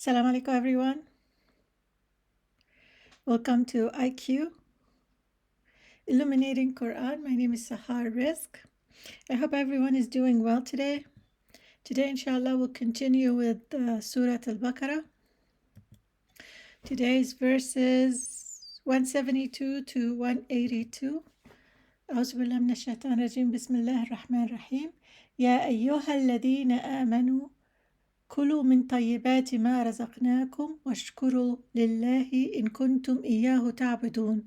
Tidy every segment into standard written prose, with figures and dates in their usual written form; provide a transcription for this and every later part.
Assalamu alaikum, everyone. Welcome to IQ, Illuminating Quran. My name is Sahar Rizk. I hope everyone is doing well today. Today, inshallah, we'll continue with Surah Al-Baqara. Today's verses 172 to 182. أعوذ بالله من الشيطان الرجيم بسم الله الرحمن الرحيم يا أيها الذين آمنوا كلوا من طيبات ما رزقناكم واشكروا لله إن كنتم إياه تعبدون.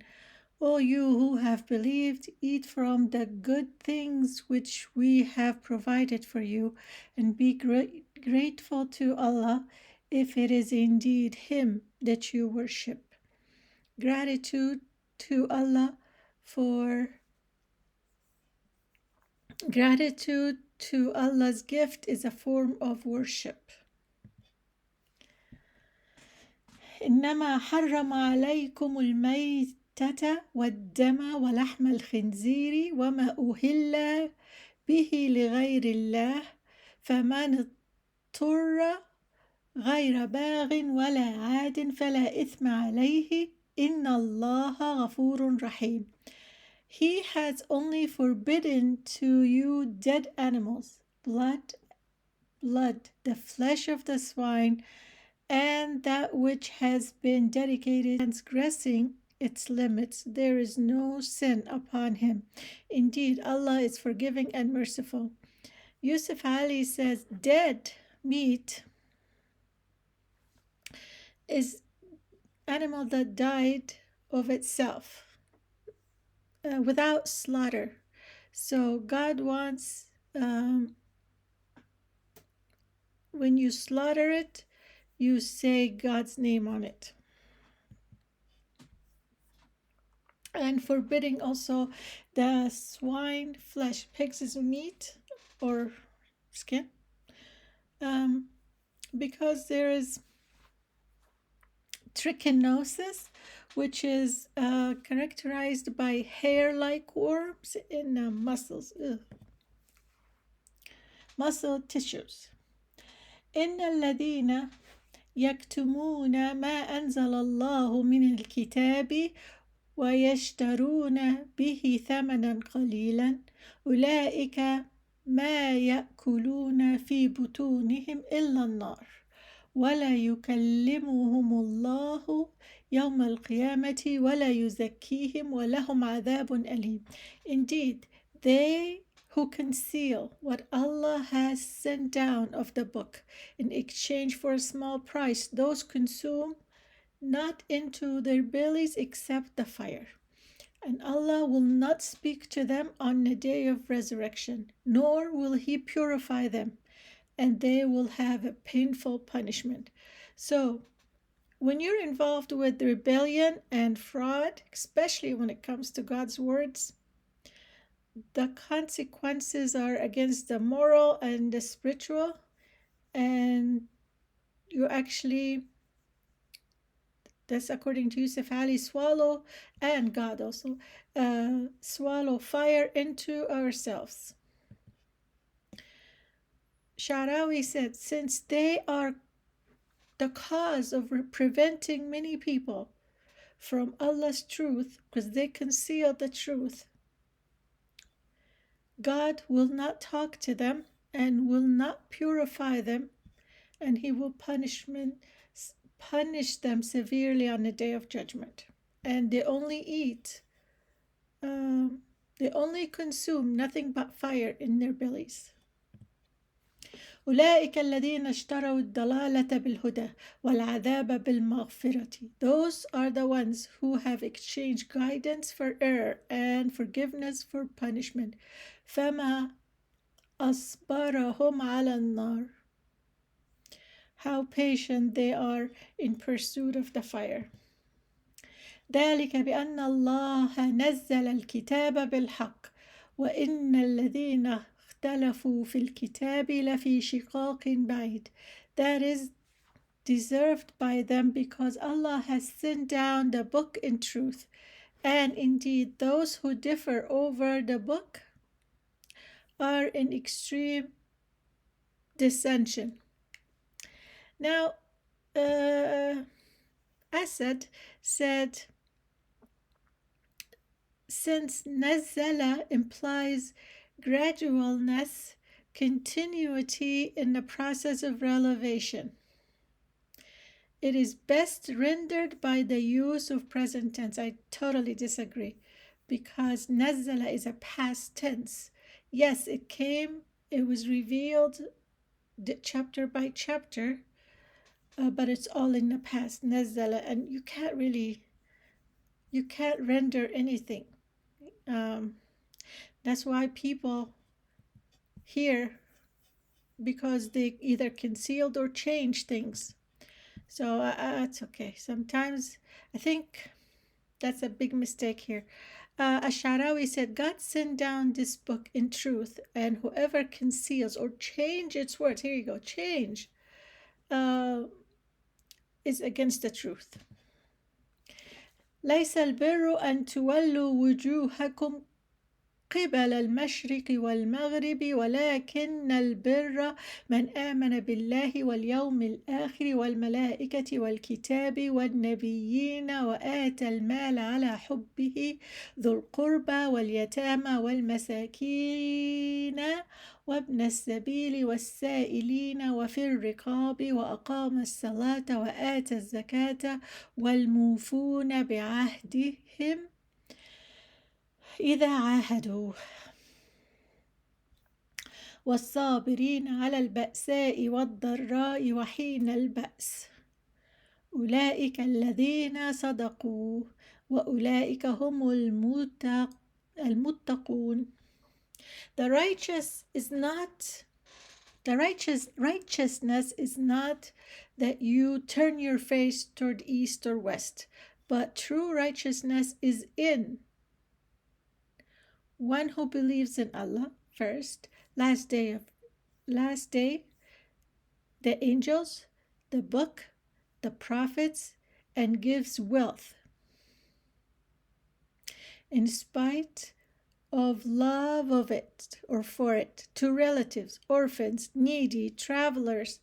O you who have believed, eat from the good things which we have provided for you, and be grateful to Allah if it is indeed Him that you worship. Gratitude to Allah Gratitude to Allah's gift is a form of worship. إنما حرم عليكم الميتة والدم ولحم الخنزير وما أهل به لغير الله فمن اضطر غير باغ ولا عاد فلا إثم عليه إن الله غفور رحيم. He has only forbidden to you dead animals, blood, the flesh of the swine, and that which has been dedicated transgressing its limits. There is no sin upon him. Indeed, Allah is forgiving and merciful. Yusuf Ali says, dead meat is animal that died of itself. Without slaughter. So God wants, when you slaughter it, you say God's name on it. And forbidding also the swine flesh. Pigs is meat or skin. Because there is trichinosis, which is characterized by hair-like worms in muscles, muscle tissues. إن الذين يكتمون ما أنزل الله من الكتاب ويشترون به ثمنا قليلا أولئك ما يأكلون في بطونهم إلا النار ولا يكلمهم الله يوم القيامة ولا يزكيهم ولهم عذاب أليم. Indeed, they who conceal what Allah has sent down of the book in exchange for a small price, those consume not into their bellies except the fire. And Allah will not speak to them on the day of resurrection, nor will He purify them, and they will have a painful punishment. So, when you're involved with rebellion and fraud, especially when it comes to God's words, the consequences are against the moral and the spiritual, and you actually, that's according to Yusuf Ali, swallow, and God also, swallow fire into ourselves. Sharawi said, since they are the cause of preventing many people from Allah's truth, because they conceal the truth, God will not talk to them and will not purify them, and He will punish them severely on the day of judgment. And they only consume nothing but fire in their bellies. أولئك الذين اشتروا الضلالة بالهدى والعذاب بالمغفرة. Those are the ones who have exchanged guidance for error and forgiveness for punishment. فما أصبرهم على النار. How patient they are in pursuit of the fire. ذلك بأن الله نزل الكتاب بالحق وإن الذين اختلفوا في الكتاب لفي شقاق بعيد. That is deserved by them because Allah has sent down the book in truth, and indeed those who differ over the book are in extreme dissension. Now, uh, Asad said, since nazala implies gradualness, continuity in the process of revelation, it is best rendered by the use of present tense. I totally disagree because nazala is a past tense. Yes, it came, it was revealed chapter by chapter, but it's all in the past, nazala, and you can't render anything. Um, that's why people here, because they either concealed or changed things. So it's okay. Sometimes I think that's a big mistake here. Asharawi said, God sent down this book in truth, and whoever conceals or change its words, here you go, change, uh, is against the truth. ليس البر أن تولوا وجوهكم قبل المشرق والمغرب ولكن البر من آمن بالله واليوم الآخر والملائكة والكتاب والنبيين وآتى المال على حبه ذو القربى واليتامى والمساكين وابن السبيل والسائلين وفي الرقاب وأقام الصلاة وآتى الزكاة والموفون بعهدهم إذا عاهدوا والصابرين على البأساء والضراء وحين البأس أولئك الذين صدقوا وأولئك هم المتقون. Righteousness is not that you turn your face toward east or west, but true righteousness is in one who believes in Allah first, last day, the angels, the book, the prophets, and gives wealth in spite of love of it or for it to relatives, orphans, needy, travelers,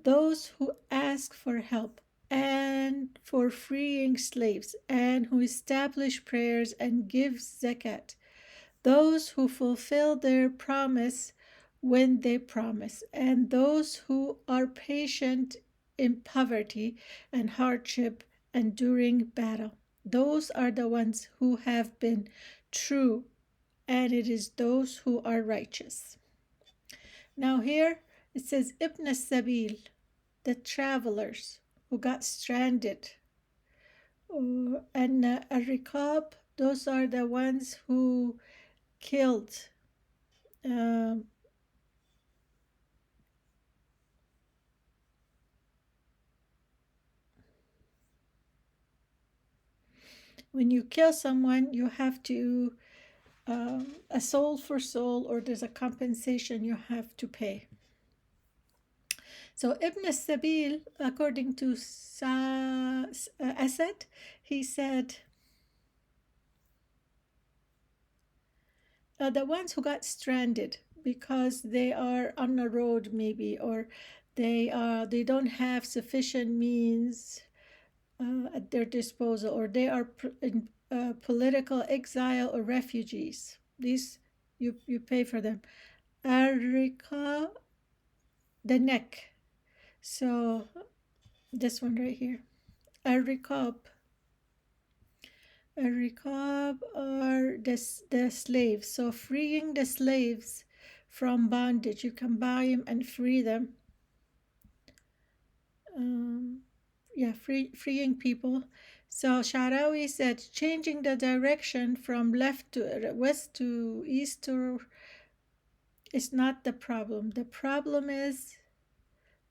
those who ask for help, and for freeing slaves, and who establish prayers and give zakat, those who fulfill their promise when they promise, and those who are patient in poverty and hardship and during battle. Those are the ones who have been true, and it is those who are righteous. Now here it says Ibn Sabil, the travelers who got stranded, and Ar-Riqab, those are the ones who killed when you kill someone, you have to a soul for soul, or there's a compensation you have to pay. So Ibn Sabil, according to Asad, he said, the ones who got stranded because they are on the road maybe, or they don't have sufficient means at their disposal, or they are in political exile or refugees. These you pay for them. Arika, the neck. So this one right here. Arikab. Arikab are the slaves. So freeing the slaves from bondage. You can buy them and free them. Freeing people. So Sharawi said, changing the direction from left to west to east is not the problem. The problem is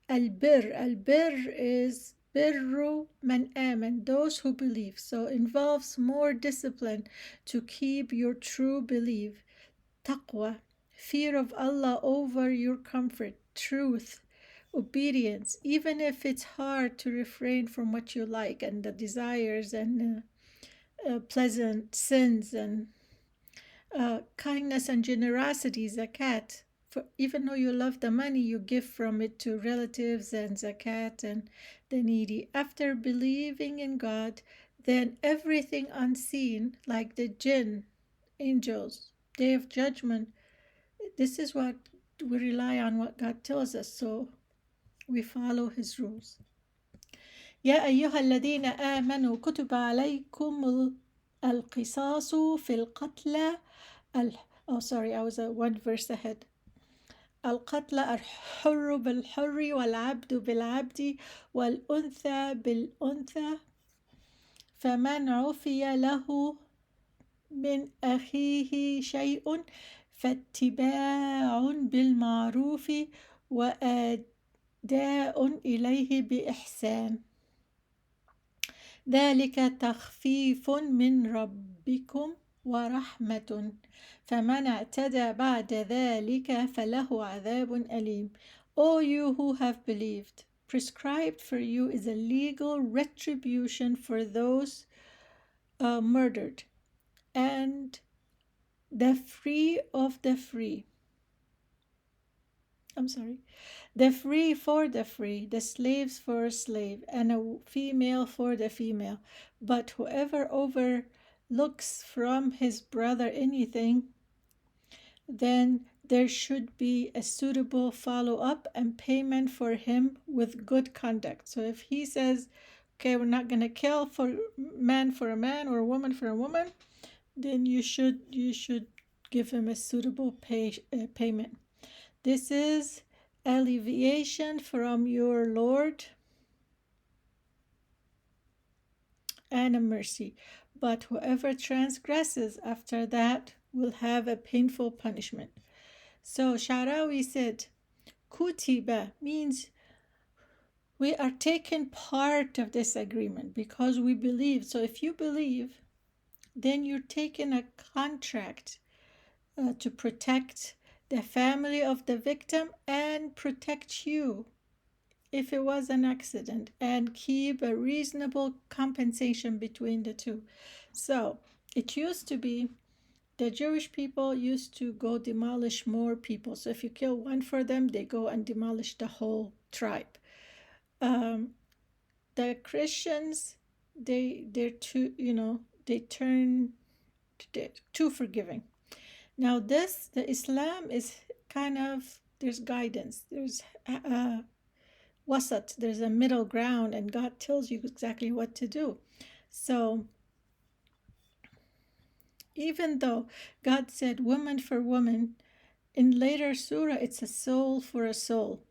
al-bir. Al-bir is birru man aman, those who believe. So involves more discipline to keep your true belief. Taqwa, fear of Allah over your comfort. Truth, obedience, even if it's hard to refrain from what you like and the desires and pleasant sins, and kindness and generosity, zakat, even though you love the money, you give from it to relatives and zakat and the needy. After believing in God, then everything unseen, like the jinn, angels, day of judgment, this is what we rely on, what God tells us. So we follow his rules. يا أيها الذين آمنوا كتب عليكم القصاص في القتلى Oh, sorry, I was one verse ahead. القتل الحر بالحر والعبد بالعبد والأنثى بالأنثى فمن عفي له من أخيه شيء فاتباع بالمعروف وأداء إليه بإحسان ذلك تخفيف من ربكم ورحمة فمن اعتدى بعد ذلك فله عذاب أليم. O you who have believed, prescribed for you is a legal retribution for those murdered, and the free of the free. The free for the free, the slaves for a slave, and a female for the female. But whoever overlooks from his brother anything, then there should be a suitable follow-up and payment for him with good conduct. So if he says, okay, we're not going to kill for a man or a woman for a woman, then you should give him a suitable payment. This is alleviation from your Lord and a mercy. But whoever transgresses after that will have a painful punishment. So Sha'rawi said, Kutiba means we are taking part of this agreement because we believe. So if you believe, then you're taking a contract to protect the family of the victim and protect you if it was an accident, and keep a reasonable compensation between the two. So it used to be the Jewish people used to go demolish more people. So if you kill one for them, they go and demolish the whole tribe. The Christians, they're too, they turn too forgiving. Now the Islam is kind of, there's guidance, there's wasat, there's a middle ground, and God tells you exactly what to do. So even though God said woman for woman, in later surah it's a soul for a soul.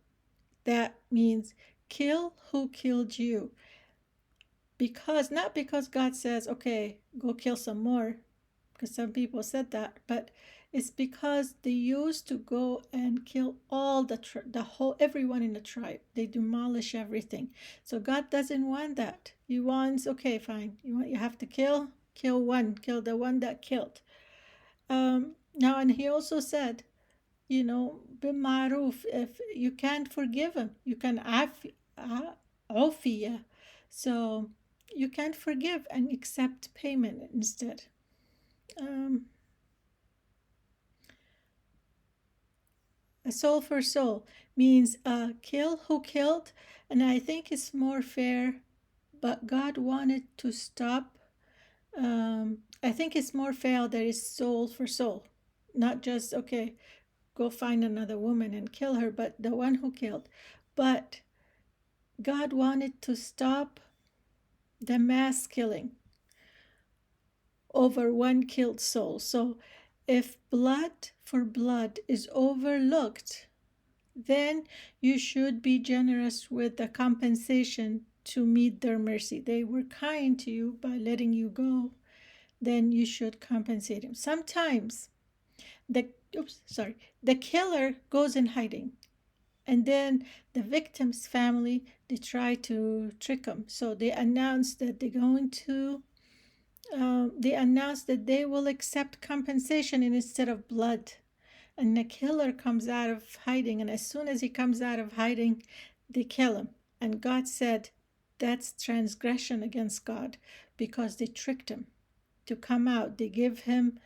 That means kill who killed you. Not because God says, okay, go kill some more, because some people said that, but it's because they used to go and kill all everyone in the tribe. They demolish everything. So God doesn't want that. He wants, okay, fine, you have to kill one, kill the one that killed. Now, and he also said, bima'ruf, if you can't forgive him, you can afiya. So you can't forgive and accept payment instead. A soul for soul means kill who killed, and I think it's more fair, but God wanted to stop. I think it's more fair that it's soul for soul, not just, okay, go find another woman and kill her, but the one who killed. But God wanted to stop the mass killing over one killed soul. So if blood for blood is overlooked, then you should be generous with the compensation to meet their mercy. They were kind to you by letting you go, then you should compensate him. Sometimes the killer goes in hiding, and then the victim's family, they try to trick them. So they announce that they will accept compensation instead of blood. And the killer comes out of hiding, and as soon as he comes out of hiding, they kill him. And God said that's transgression against God, because they tricked him to come out. They give him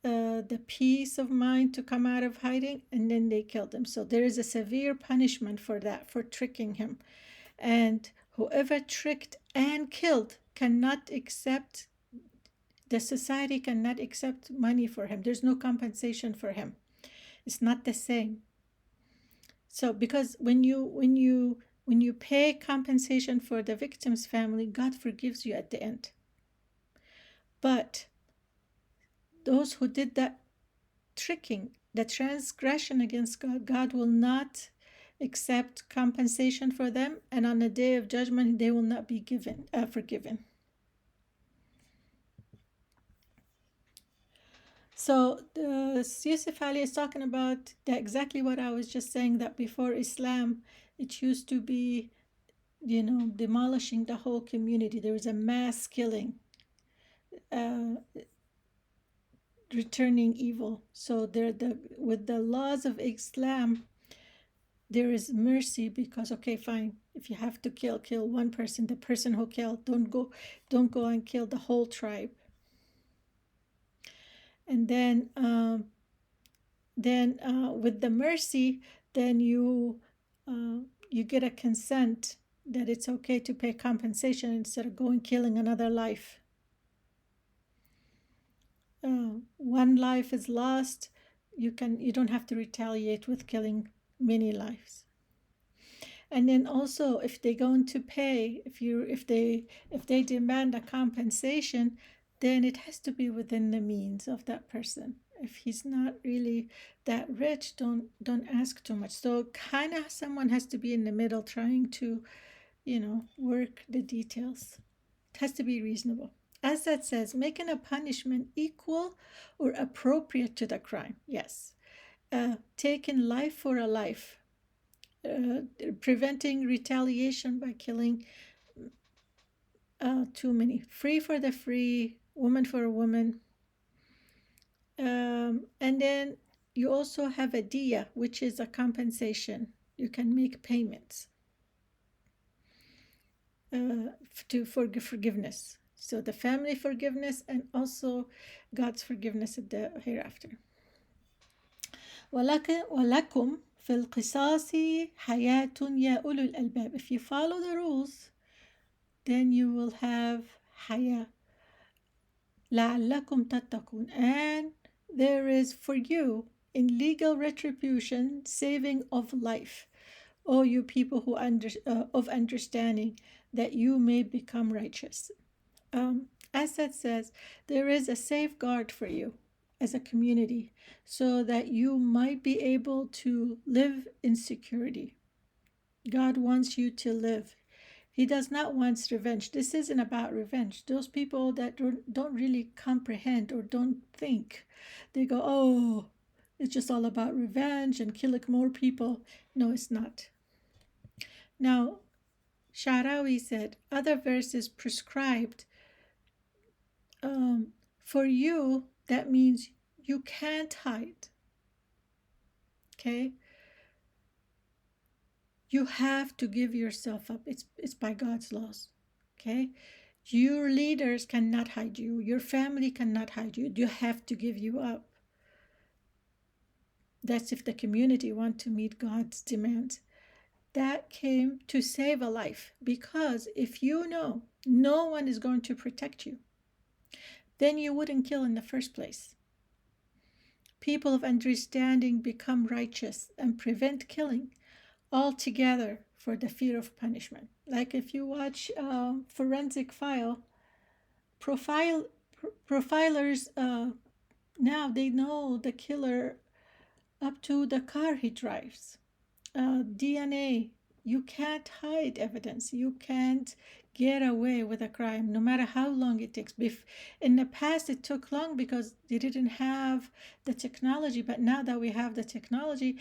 the peace of mind to come out of hiding, and then they killed him. So there is a severe punishment for that, for tricking him. And whoever tricked and killed cannot accept, the society cannot accept money for him. There's no compensation for him. It's not the same. So because when you pay compensation for the victim's family, God forgives you at the end. But those who did that tricking, the transgression against God, God will not accept compensation for them, and on the day of judgment they will not be forgiven. So Yusuf Ali is talking about exactly what I was just saying, that before Islam, it used to be, demolishing the whole community. There was a mass killing, uh, returning evil. So with the laws of Islam, there is mercy, because okay, fine, if you have to kill one person, the person who killed, don't go and kill the whole tribe. And then with the mercy, then you get a consent that it's okay to pay compensation instead of going killing another life. One life is lost, you don't have to retaliate with killing many lives. And then also, if they're going to pay, if they demand a compensation, then it has to be within the means of that person. If he's not really that rich, don't ask too much. So kind of someone has to be in the middle, trying to, work the details. It has to be reasonable. As that says, making a punishment equal or appropriate to the crime. Yes. Taking life for a life. Preventing retaliation by killing too many. Free for the free, woman for a woman. And then you also have a diya, which is a compensation. You can make payments for forgiveness. So the family forgiveness and also God's forgiveness at the hereafter. وَلَكُمْ فِي الْقِصَاصِ حَيَاةٌ يَا أُولُو الْأَلْبَابِ. If you follow the rules, then you will have haya. لَعَلَّكُمْ تَتَّقُونَ. And there is for you in legal retribution saving of life, O you people who of understanding, that you may become righteous. As that says, there is a safeguard for you as a community, so that you might be able to live in security. God wants you to live. He does not want revenge. This isn't about revenge. Those people that don't really comprehend or don't think, they go, oh, it's just all about revenge and killing more people. No, it's not. Now, Sha'rawi said, other verses prescribed, for you, that means you can't hide. Okay? You have to give yourself up. It's by God's laws. Okay? Your leaders cannot hide you. Your family cannot hide you. You have to give you up. That's if the community want to meet God's demands. That came to save a life, because if you know no one is going to protect you, then you wouldn't kill in the first place. People of understanding become righteous and prevent killing altogether for the fear of punishment. Like if you watch Forensic File, profilers now they know the killer up to the car he drives. DNA, you can't hide evidence. You can't get away with a crime, no matter how long it takes. In the past, it took long because they didn't have the technology. But now that we have the technology,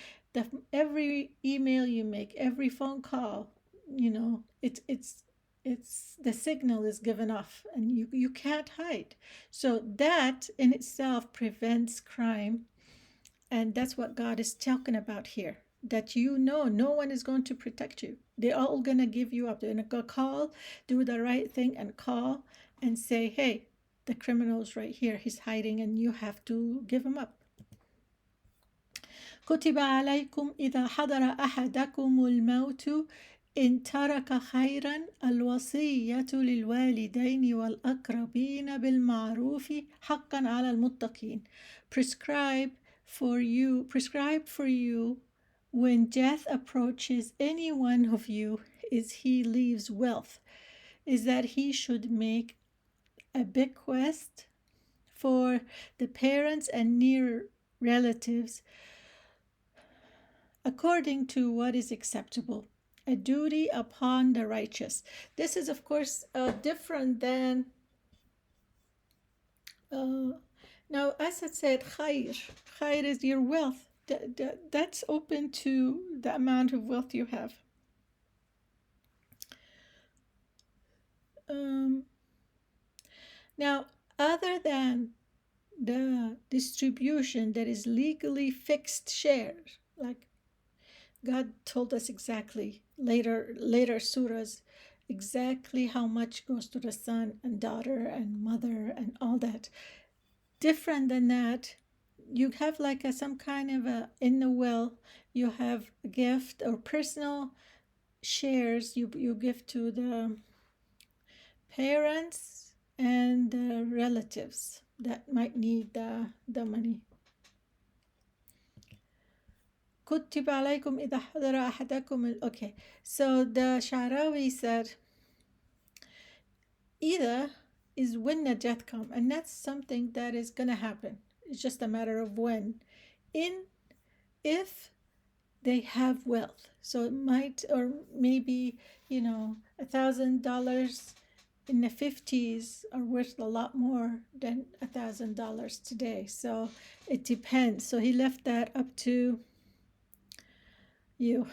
every email you make, every phone call, it's the signal is given off, and you can't hide. So that in itself prevents crime, and that's what God is talking about here. That no one is going to protect you. They're all going to give you up. They're going to call, do the right thing and call and say, hey, the criminals right here. He's hiding and you have to give him up. كتب عليكم إذا حضر أحدكم الموت إن ترك خيرا الوصية للوالدين والأقربين بالمعروف حقا على المتقين. Prescribed for you when death approaches any one of you is he leaves wealth, is that he should make a bequest for the parents and near relatives according to what is acceptable, a duty upon the righteous. This is, of course, different than, now, as I said, khair. Khair is your wealth. That's open to the amount of wealth you have. Now, other than the distribution that is legally fixed shares, like God told us exactly later surahs, exactly how much goes to the son and daughter and mother and all that. Different than that, you have like some kind of a, in the will, you have a gift or personal shares you give to the parents and the relatives that might need the money. كتب عليكم إذا حضر أحدكم. Okay, so the Sha'rawi said either is when the death come, and that's something that is going to happen. It's just a matter of when. If they have wealth, so it might, or maybe, $1,000 in the 50s are worth a lot more than $1,000 today. So it depends. So he left that up to you.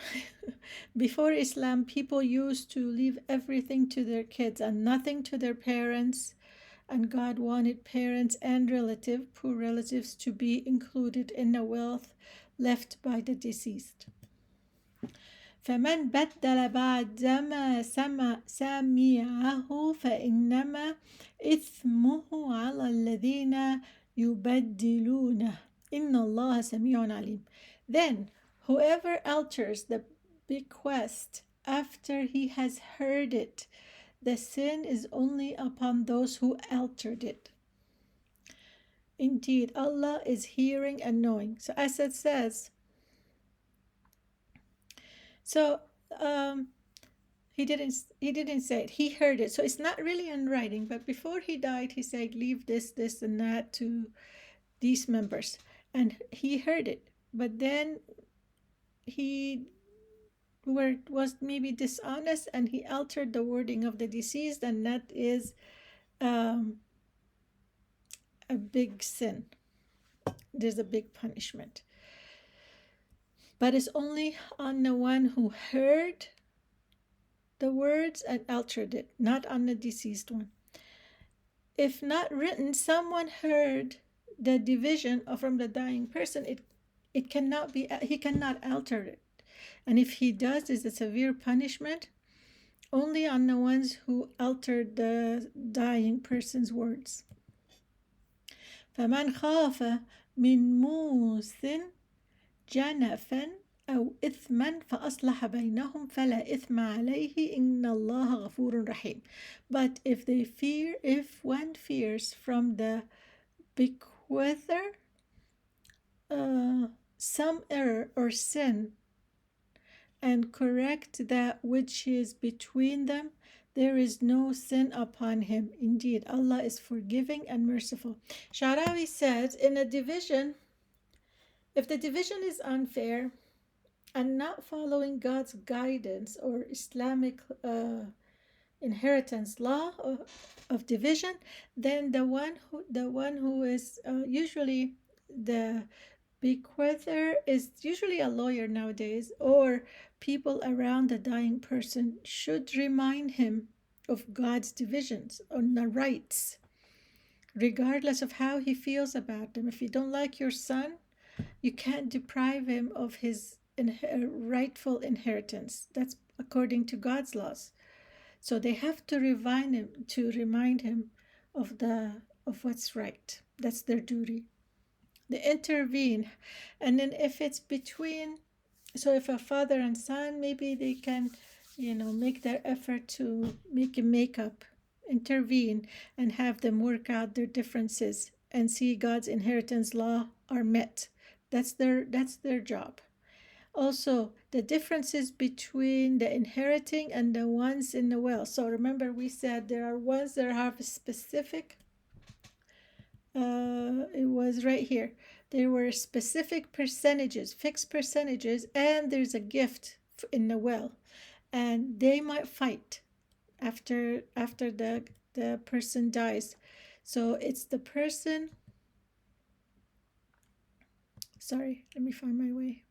Before Islam, people used to leave everything to their kids and nothing to their parents, and God wanted parents and poor relatives to be included in the wealth left by the deceased. فمن بدل بعد ما سمعه فإنما إثمه على الذين يبدلونه إن الله سميع عليم. Then whoever alters the bequest after he has heard it, the sin is only upon those who altered it. Indeed, Allah is hearing and knowing. So as it says, so he didn't say it. He heard it. So it's not really in writing, but before he died, he said, leave this, and that to these members. And he heard it. But then he was maybe dishonest and he altered the wording of the deceased, and that is a big sin. There's a big punishment. But it's only on the one who heard the words and altered it, not on the deceased one. If not written, someone heard the division from the dying person, it cannot be, he cannot alter it. And if he does, it's a severe punishment only on the ones who altered the dying person's words. فَمَنْ خَافَ مِنْ مُوسٍ جَنَفًا أو إثما فأصلح بينهم فلا إثم عليه إن الله غفور رحيم. But if one fears from the bequeather some error or sin, and correct that which is between them, there is no sin upon him. Indeed, Allah is forgiving and merciful. Sha'rawi says, in a division, if the division is unfair and not following God's guidance or Islamic inheritance law of division, then the one who is usually the bequeather is usually a lawyer nowadays, or people around the dying person should remind him of God's divisions on the rights, regardless of how he feels about them. If you don't like your son, you can't deprive him of his rightful inheritance. That's according to God's laws. So they have to remind him of the of what's right. That's their duty. They intervene. And then if it's between, so if a father and son, maybe they can, make their effort to make a makeup, intervene, and have them work out their differences and see God's inheritance law are met. That's their job. Also, the differences between the inheriting and the ones in the will. So remember, we said there are ones that have a specific, it was right here. There were specific percentages, fixed percentages, and there's a gift in the will. And they might fight after the person dies. So it's the person, sorry, let me find my way.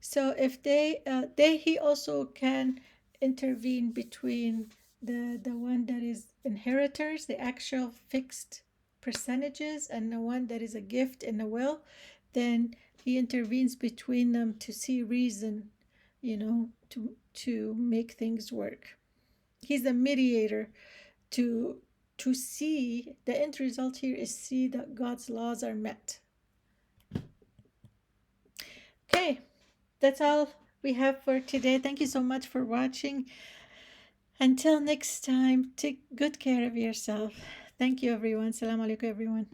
So if he also can intervene between the one that is inheritors, the actual fixed percentages, and the one that is a gift in the will, then he intervenes between them to see reason, to make things work. He's a mediator to see the end result here is see that God's laws are met. Okay, that's all we have for today. Thank you so much for watching. Until next time, take good care of yourself. Thank you, everyone. Assalamu alaikum, everyone.